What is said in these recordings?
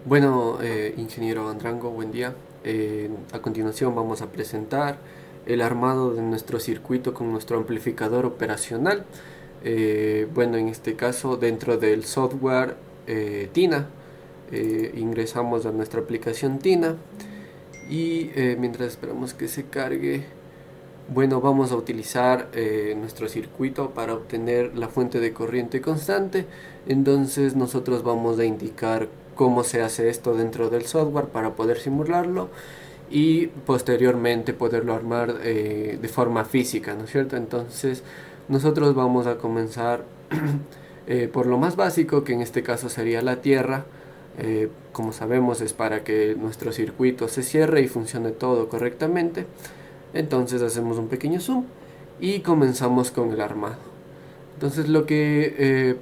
Bueno, ingeniero Andrango, buen día. A continuación vamos a presentar el armado de nuestro circuito con nuestro amplificador operacional. Bueno, en este caso dentro del software TINA, ingresamos a nuestra aplicación TINA y mientras esperamos que se cargue, bueno, vamos a utilizar nuestro circuito para obtener la fuente de corriente constante. Entonces nosotros vamos a indicar cómo se hace esto dentro del software para poder simularlo y posteriormente poderlo armar de forma física, ¿no es cierto? Entonces nosotros vamos a comenzar por lo más básico, que en este caso sería la tierra. Como sabemos, es para que nuestro circuito se cierre y funcione todo correctamente. Entonces hacemos un pequeño zoom y comenzamos con el armado. Entonces lo que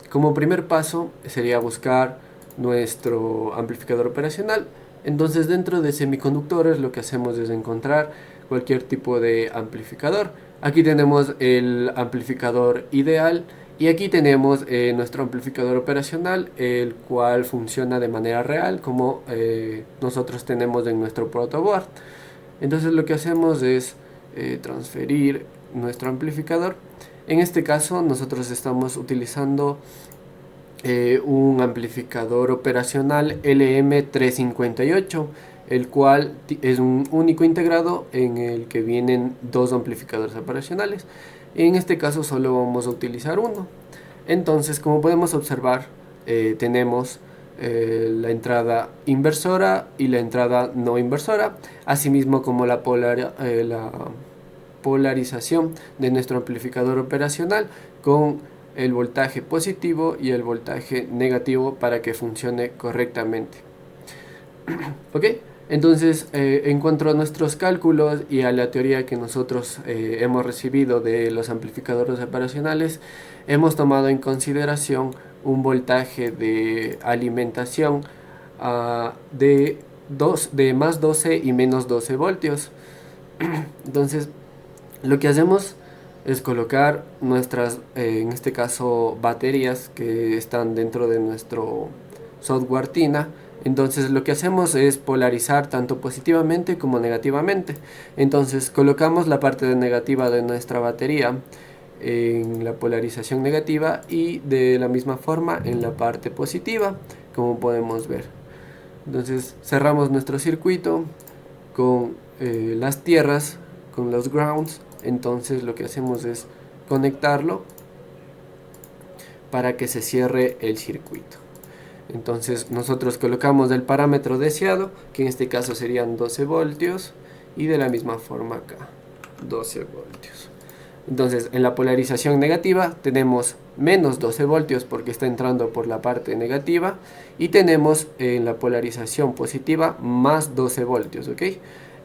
como primer paso sería buscar nuestro amplificador operacional. Entonces dentro de semiconductores lo que hacemos es encontrar cualquier tipo de amplificador. Aquí tenemos el amplificador ideal y aquí tenemos nuestro amplificador operacional, el cual funciona de manera real como nosotros tenemos en nuestro protoboard. Entonces lo que hacemos es transferir nuestro amplificador. En este caso nosotros estamos utilizando un amplificador operacional LM358, el cual es un único integrado en el que vienen dos amplificadores operacionales. En este caso solo vamos a utilizar uno. Entonces, como podemos observar, tenemos la entrada inversora y la entrada no inversora, asimismo como la polarización de nuestro amplificador operacional con el voltaje positivo y el voltaje negativo para que funcione correctamente. ¿Ok? Entonces, en cuanto a nuestros cálculos y a la teoría que nosotros hemos recibido de los amplificadores operacionales, hemos tomado en consideración un voltaje de alimentación de más 12 y menos 12 voltios. Entonces, lo que hacemos es colocar nuestras, en este caso, baterías que están dentro de nuestro software TINA. Entonces lo que hacemos es polarizar tanto positivamente como negativamente. Entonces colocamos la parte negativa de nuestra batería en la polarización negativa y de la misma forma en la parte positiva, como podemos ver. Entonces cerramos nuestro circuito con las tierras, con los grounds. Entonces lo que hacemos es conectarlo para que se cierre el circuito. Entonces nosotros colocamos el parámetro deseado, que en este caso serían 12 voltios, y de la misma forma acá, 12 voltios. Entonces en la polarización negativa tenemos menos 12 voltios porque está entrando por la parte negativa, y tenemos en la polarización positiva más 12 voltios, ¿ok?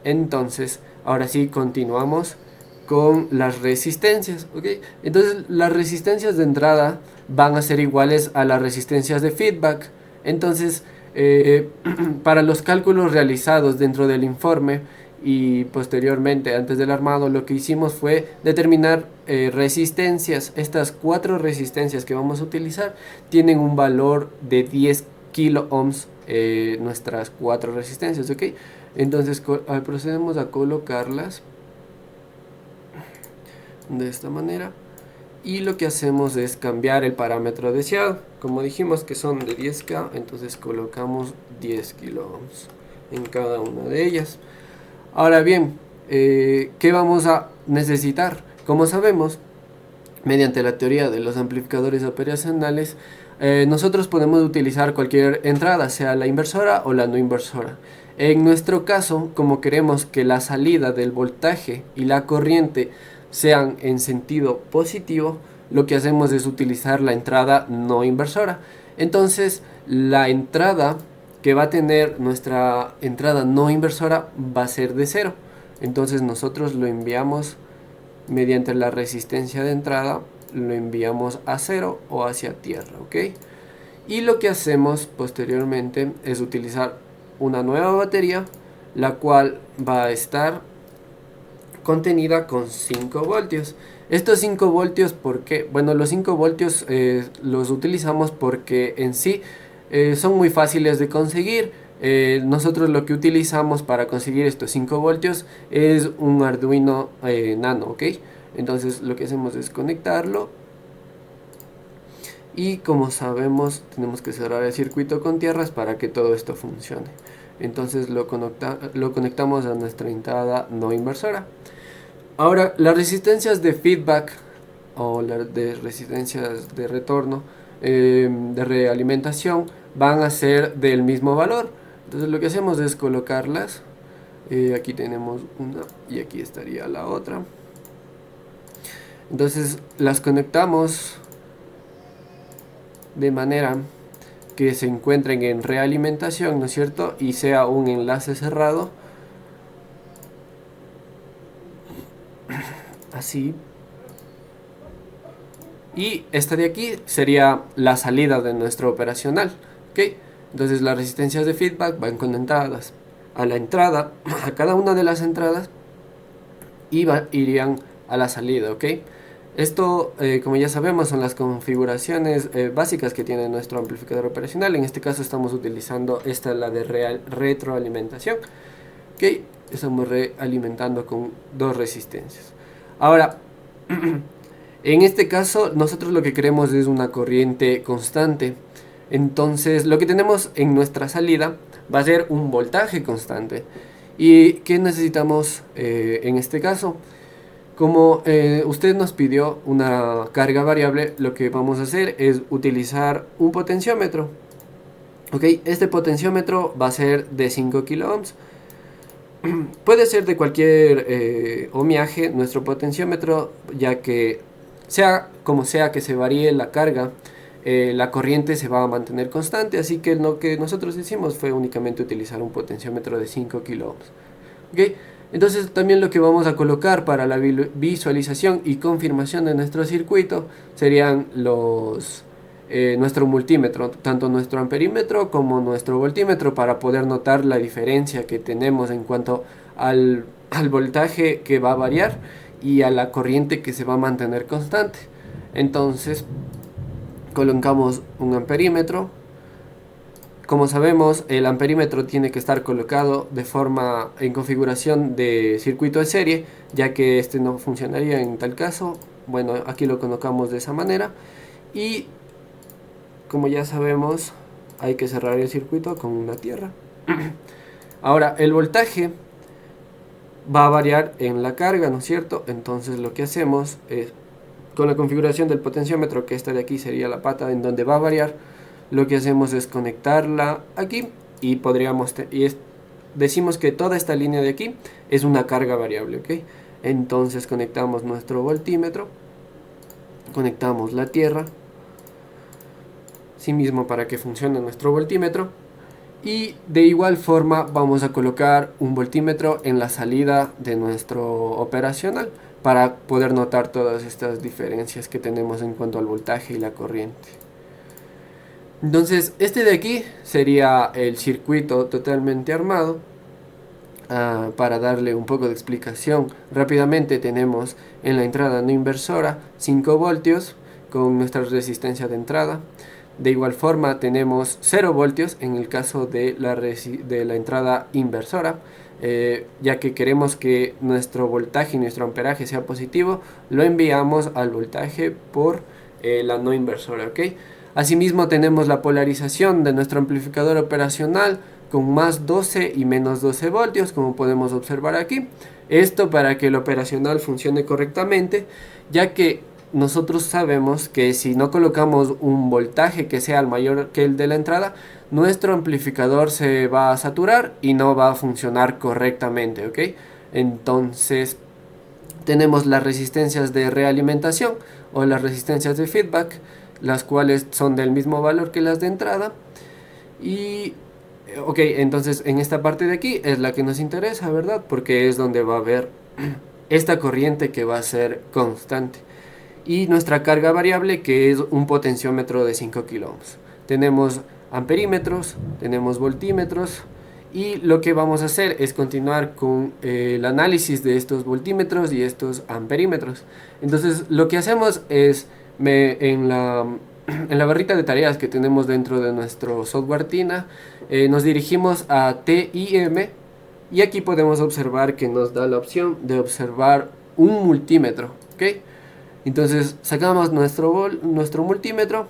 Entonces ahora sí continuamos con las resistencias, ¿ok? Entonces las resistencias de entrada van a ser iguales a las resistencias de feedback. Entonces, para los cálculos realizados dentro del informe y posteriormente antes del armado, lo que hicimos fue determinar resistencias. Estas 4 resistencias que vamos a utilizar tienen un valor de 10 kilo ohms, nuestras 4 resistencias, ¿ok? Entonces procedemos a colocarlas de esta manera y lo que hacemos es cambiar el parámetro deseado. Como dijimos que son de 10K, entonces colocamos 10 kilo ohms en cada una de ellas. Ahora bien, ¿qué vamos a necesitar? Como sabemos, mediante la teoría de los amplificadores operacionales, nosotros podemos utilizar cualquier entrada, sea la inversora o la no inversora. En nuestro caso, como queremos que la salida del voltaje y la corriente sean en sentido positivo, lo que hacemos es utilizar la entrada no inversora. Entonces, la entrada que va a tener nuestra entrada no inversora va a ser de 0. Entonces nosotros lo enviamos mediante la resistencia de entrada, lo enviamos a 0 o hacia tierra, ¿ok? Y lo que hacemos posteriormente es utilizar una nueva batería, la cual va a estar contenida con 5 voltios. Estos 5 voltios, ¿por qué? Bueno, los 5 voltios los utilizamos porque en sí son muy fáciles de conseguir. Nosotros lo que utilizamos para conseguir estos 5 voltios es un Arduino Nano, ¿ok? Entonces lo que hacemos es conectarlo. Y como sabemos, tenemos que cerrar el circuito con tierras para que todo esto funcione. Entonces lo conectamos a nuestra entrada no inversora. Ahora, las resistencias de feedback o las de resistencias de retorno, de realimentación, van a ser del mismo valor. Entonces lo que hacemos es colocarlas. Aquí tenemos una y aquí estaría la otra. Entonces las conectamos de manera que se encuentren en realimentación, ¿no es cierto? Y sea un enlace cerrado. Así. Y esta de aquí sería la salida de nuestro operacional, ¿ok? Entonces las resistencias de feedback van conectadas a la entrada, a cada una de las entradas, y irían a la salida, ¿ok? Esto, como ya sabemos, son las configuraciones básicas que tiene nuestro amplificador operacional. En este caso estamos utilizando esta, la de retroalimentación, ¿ok? Estamos realimentando con 2 resistencias. Ahora, en este caso, nosotros lo que queremos es una corriente constante. Entonces, lo que tenemos en nuestra salida va a ser un voltaje constante. ¿Y qué necesitamos en este caso? Como usted nos pidió una carga variable, lo que vamos a hacer es utilizar un potenciómetro. ¿Ok? Este potenciómetro va a ser de 5 kilo ohms. Puede ser de cualquier ohmiaje nuestro potenciómetro, ya que sea como sea que se varíe la carga, la corriente se va a mantener constante, así que lo que nosotros hicimos fue únicamente utilizar un potenciómetro de 5 kilo ohms. ¿Okay? Entonces también lo que vamos a colocar para la visualización y confirmación de nuestro circuito serían nuestro multímetro, tanto nuestro amperímetro como nuestro voltímetro, para poder notar la diferencia que tenemos en cuanto al voltaje que va a variar y a la corriente que se va a mantener constante. Entonces colocamos un amperímetro. Como sabemos, el amperímetro tiene que estar colocado de forma en configuración de circuito de serie, ya que este no funcionaría en tal caso. Bueno, aquí lo colocamos de esa manera. Y como ya sabemos, hay que cerrar el circuito con una tierra. Ahora, el voltaje va a variar en la carga, ¿no es cierto? Entonces lo que hacemos es, con la configuración del potenciómetro, que esta de aquí sería la pata en donde va a variar, lo que hacemos es conectarla aquí y decimos que toda esta línea de aquí es una carga variable, ¿ok? Entonces conectamos nuestro voltímetro, conectamos la tierra, sí mismo para que funcione nuestro voltímetro, y de igual forma vamos a colocar un voltímetro en la salida de nuestro operacional para poder notar todas estas diferencias que tenemos en cuanto al voltaje y la corriente. Entonces este de aquí sería el circuito totalmente armado. Para darle un poco de explicación rápidamente, tenemos en la entrada no inversora 5 voltios con nuestra resistencia de entrada. De igual forma tenemos 0 voltios en el caso de la entrada inversora, ya que queremos que nuestro voltaje y nuestro amperaje sea positivo, lo enviamos al voltaje por la no inversora, ¿ok? Asimismo tenemos la polarización de nuestro amplificador operacional con más 12 y menos 12 voltios, como podemos observar aquí. Esto para que el operacional funcione correctamente, ya que nosotros sabemos que si no colocamos un voltaje que sea mayor que el de la entrada, nuestro amplificador se va a saturar y no va a funcionar correctamente, ¿ok? Entonces tenemos las resistencias de realimentación o las resistencias de feedback, las cuales son del mismo valor que las de entrada. Y ok, entonces en esta parte de aquí es la que nos interesa, ¿verdad? Porque es donde va a haber esta corriente que va a ser constante. Y nuestra carga variable, que es un potenciómetro de 5 kilo ohms. Tenemos amperímetros, tenemos voltímetros, y lo que vamos a hacer es continuar con el análisis de estos voltímetros y estos amperímetros. Entonces lo que hacemos es, en la en la barrita de tareas que tenemos dentro de nuestro software TINA, nos dirigimos a TIM y aquí podemos observar que nos da la opción de observar un multímetro, ¿ok? Entonces sacamos nuestro multímetro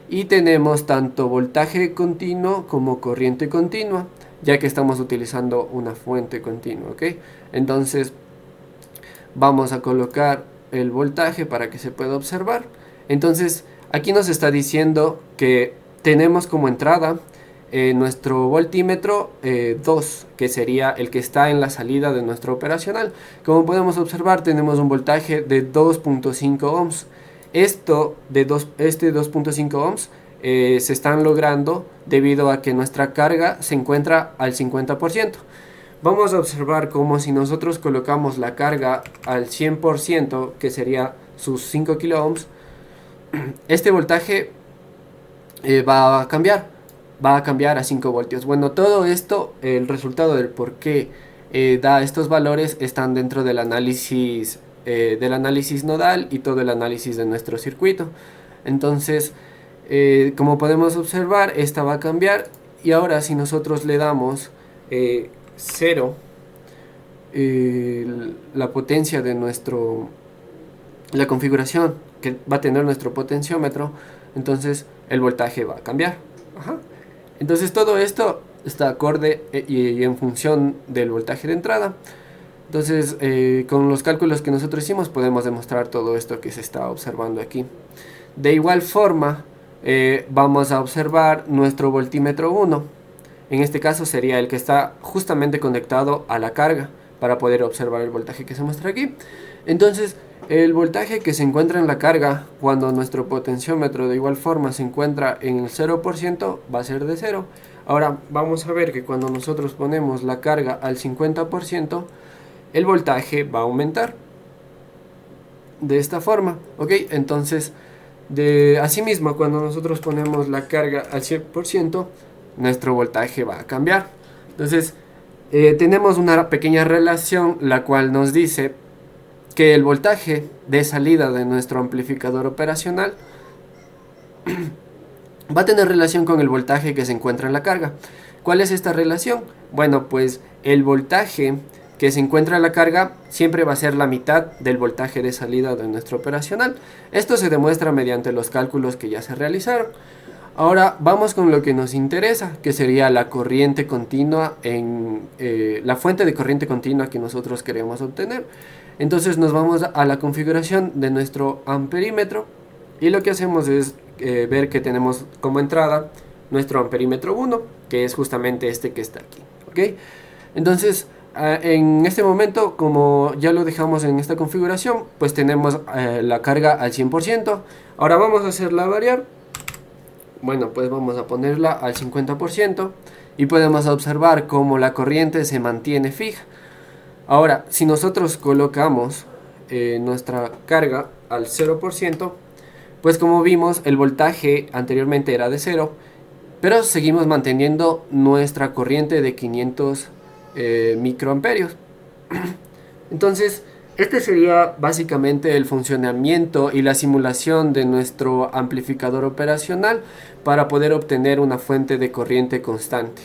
y tenemos tanto voltaje continuo como corriente continua, ya que estamos utilizando una fuente continua, ¿ok? Entonces vamos a colocar el voltaje para que se pueda observar. Entonces aquí nos está diciendo que tenemos como entrada nuestro voltímetro 2, que sería el que está en la salida de nuestro operacional. Como podemos observar, tenemos un voltaje de 2.5 ohms. Este 2.5 ohms se están logrando debido a que nuestra carga se encuentra al 50%. Vamos a observar como si nosotros colocamos la carga al 100%, que sería sus 5 kilo ohms, este voltaje va a cambiar a 5 voltios. Bueno, todo esto, el resultado del por qué da estos valores, están dentro del análisis nodal y todo el análisis de nuestro circuito. Entonces, como podemos observar, esta va a cambiar, y ahora si nosotros le damos 0, la potencia de la configuración que va a tener nuestro potenciómetro, entonces el voltaje va a cambiar. Ajá. Entonces todo esto está acorde y en función del voltaje de entrada. Entonces con los cálculos que nosotros hicimos podemos demostrar todo esto que se está observando aquí. De igual forma vamos a observar nuestro voltímetro 1. En este caso sería el que está justamente conectado a la carga para poder observar el voltaje que se muestra aquí. Entonces el voltaje que se encuentra en la carga cuando nuestro potenciómetro de igual forma se encuentra en el 0% va a ser de 0. Ahora vamos a ver que cuando nosotros ponemos la carga al 50%, el voltaje va a aumentar de esta forma, ¿ok? Entonces asimismo, cuando nosotros ponemos la carga al 100%, nuestro voltaje va a cambiar. Entonces tenemos una pequeña relación la cual nos dice que el voltaje de salida de nuestro amplificador operacional va a tener relación con el voltaje que se encuentra en la carga. ¿Cuál es esta relación? Bueno, pues el voltaje que se encuentra en la carga siempre va a ser la mitad del voltaje de salida de nuestro operacional. Esto se demuestra mediante los cálculos que ya se realizaron. Ahora vamos con lo que nos interesa, que sería la corriente continua, la fuente de corriente continua que nosotros queremos obtener. Entonces nos vamos a la configuración de nuestro amperímetro y lo que hacemos es ver que tenemos como entrada nuestro amperímetro 1, que es justamente este que está aquí, ¿ok? Entonces en este momento, como ya lo dejamos en esta configuración, pues tenemos la carga al 100%. Ahora vamos a hacerla variar. Bueno, pues vamos a ponerla al 50% y podemos observar cómo la corriente se mantiene fija. Ahora, si nosotros colocamos nuestra carga al 0%, pues como vimos, el voltaje anteriormente era de 0, pero seguimos manteniendo nuestra corriente de 500 microamperios. Entonces, este sería básicamente el funcionamiento y la simulación de nuestro amplificador operacional para poder obtener una fuente de corriente constante.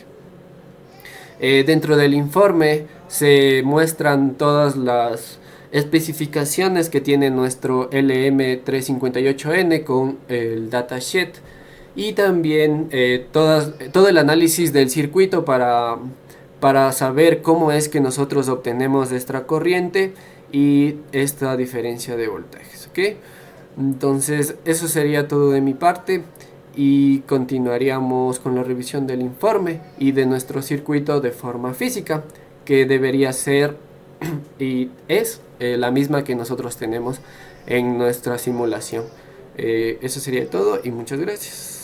Dentro del informe se muestran todas las especificaciones que tiene nuestro LM358N con el datasheet y también todo el análisis del circuito para saber cómo es que nosotros obtenemos esta corriente y esta diferencia de voltajes, ¿ok? Entonces eso sería todo de mi parte y continuaríamos con la revisión del informe y de nuestro circuito de forma física, que debería ser y es la misma que nosotros tenemos en nuestra simulación. Eso sería todo y muchas gracias.